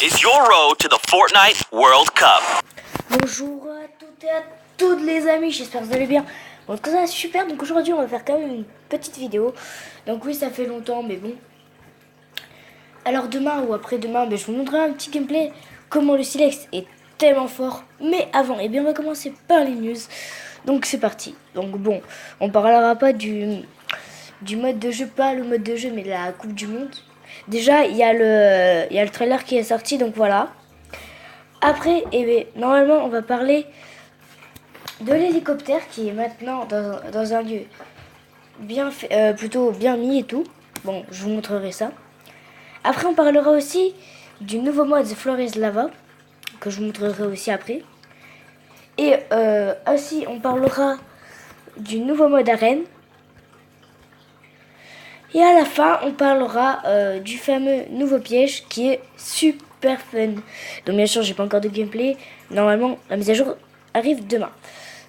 is your road to the Fortnite World Cup. Bonjour à toutes et à tous les amis, j'espère que vous allez bien. Bon, en tout cas, ça va super, donc aujourd'hui on va faire quand même une petite vidéo. Donc oui, ça fait longtemps, mais bon. Alors demain ou après-demain, je vous montrerai un petit gameplay, comment le silex est tellement fort. Mais avant, on va commencer par les news. Donc c'est parti. Donc bon, on parlera pas du mode de jeu, pas le mode de jeu, mais de la Coupe du Monde. Déjà, il y a le trailer qui est sorti, donc voilà. Après, normalement, on va parler de l'hélicoptère qui est maintenant dans un lieu bien fait, plutôt bien mis et tout. Bon, je vous montrerai ça. Après, on parlera aussi du nouveau mode The Floor is Lava, que je vous montrerai aussi après. Et aussi, on parlera du nouveau mode arène. Et à la fin, on parlera du fameux nouveau piège qui est super fun. Donc bien sûr, j'ai pas encore de gameplay. Normalement, la mise à jour arrive demain.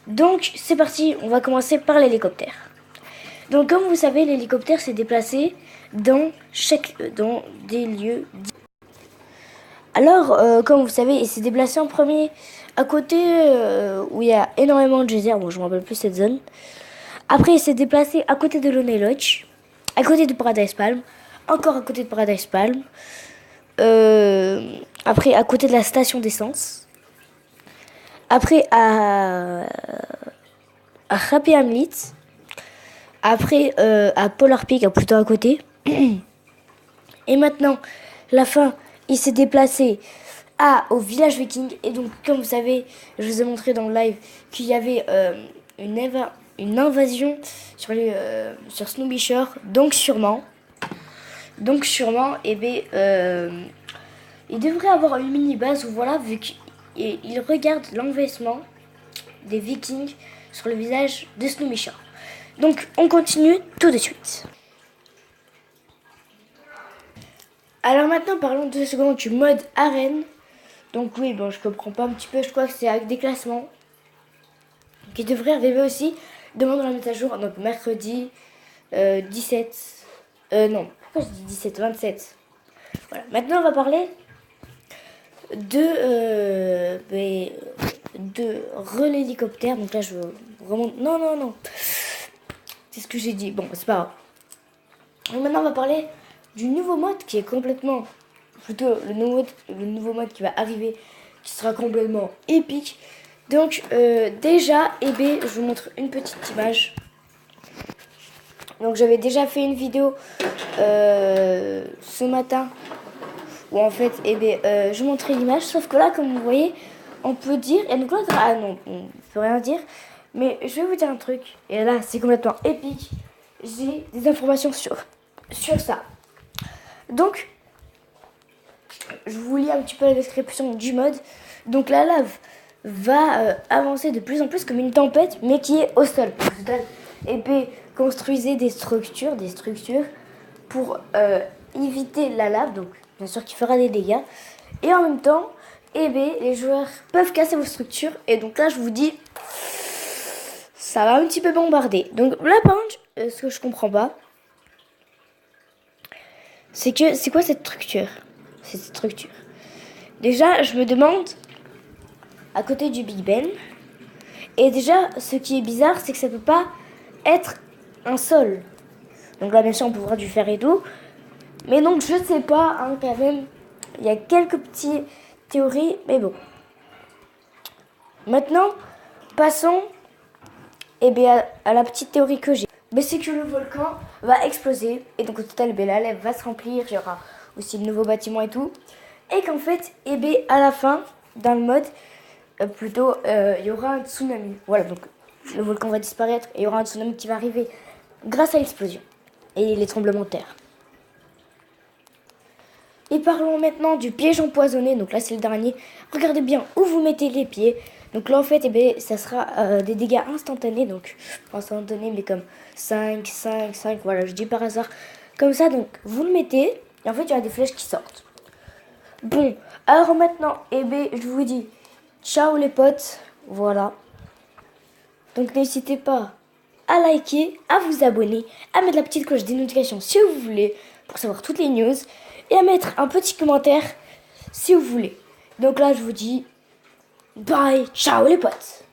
Donc c'est parti, on va commencer par l'hélicoptère. Donc comme vous savez, l'hélicoptère s'est déplacé dans des lieux. Alors, comme vous savez, il s'est déplacé en premier à côté où il y a énormément de geysers. Bon, je me rappelle plus cette zone. Après, il s'est déplacé à côté de Lonely Lodge, à côté de Paradise Palm, encore à côté de Paradise Palm. Après, à côté de la station d'essence. Après, à Happy Hamlet. Après, à Polar Peak, plutôt à côté. Et maintenant, la fin, il s'est déplacé au village viking. Et donc, comme vous savez, je vous ai montré dans le live qu'il y avait une invasion sur Snowy Shore. Donc sûrement, il devrait avoir une mini-base où voilà, vu qu'il regarde l'envahissement des vikings sur le visage de Snowy Shore. Donc on continue tout de suite. Alors maintenant parlons 2 secondes du mode arène. Donc oui, bon, je comprends pas un petit peu, je crois que c'est avec des classements qui devraient arriver aussi demain dans la mise à jour, donc mercredi 17. Non, pourquoi je dis 17, 27. Voilà, maintenant on va parler de l'hélicoptère. Donc là je remonte. Non. C'est ce que j'ai dit. Bon, c'est pas grave. Donc maintenant on va parler du nouveau mode qui est complètement, plutôt le nouveau mode qui va arriver, qui sera complètement épique. Donc déjà, je vous montre une petite image. Donc j'avais déjà fait une vidéo ce matin où en fait, je montrais l'image, sauf que là, comme vous voyez, on peut dire, et donc là, non, on peut rien dire, mais je vais vous dire un truc, et là, c'est complètement épique. J'ai des informations sur ça. Donc, je vous lis un petit peu la description du mode. Donc la lave va avancer de plus en plus comme une tempête, mais qui est au sol. Construisez des structures pour éviter la lave, donc bien sûr qui fera des dégâts. Et en même temps, les joueurs peuvent casser vos structures. Et donc là, je vous dis, ça va un petit peu bombarder. Donc là, par contre, ce que je comprends pas, c'est quoi cette structure? Déjà, je me demande, à côté du Big Ben, et déjà, ce qui est bizarre, c'est que ça peut pas être un sol. Donc là, bien sûr, on peut voir du fer et tout. Mais donc, je sais pas, quand même. Il y a quelques petites théories, mais bon. Maintenant, passons à la petite théorie que j'ai. Mais c'est que le volcan va exploser. Et donc, au total, la lave va se remplir. Il y aura aussi de nouveaux bâtiments et tout. Et qu'en fait, à la fin, dans le mode, il y aura un tsunami. Voilà, donc le volcan va disparaître et il y aura un tsunami qui va arriver grâce à l'explosion et les tremblements de terre. Et parlons maintenant du piège empoisonné. Donc là, c'est le dernier. Regardez bien où vous mettez les pieds. Donc là, en fait, ça sera des dégâts instantanés. Donc, instantanés, mais comme 5. Voilà, je dis par hasard. Comme ça, donc, vous le mettez. Et en fait, il y aura des flèches qui sortent. Bon, alors maintenant, je vous dis, ciao les potes. Voilà. Donc, n'hésitez pas à liker, à vous abonner, à mettre la petite cloche des notifications si vous voulez, pour savoir toutes les news. Et à mettre un petit commentaire si vous voulez. Donc là, je vous dis bye, ciao les potes.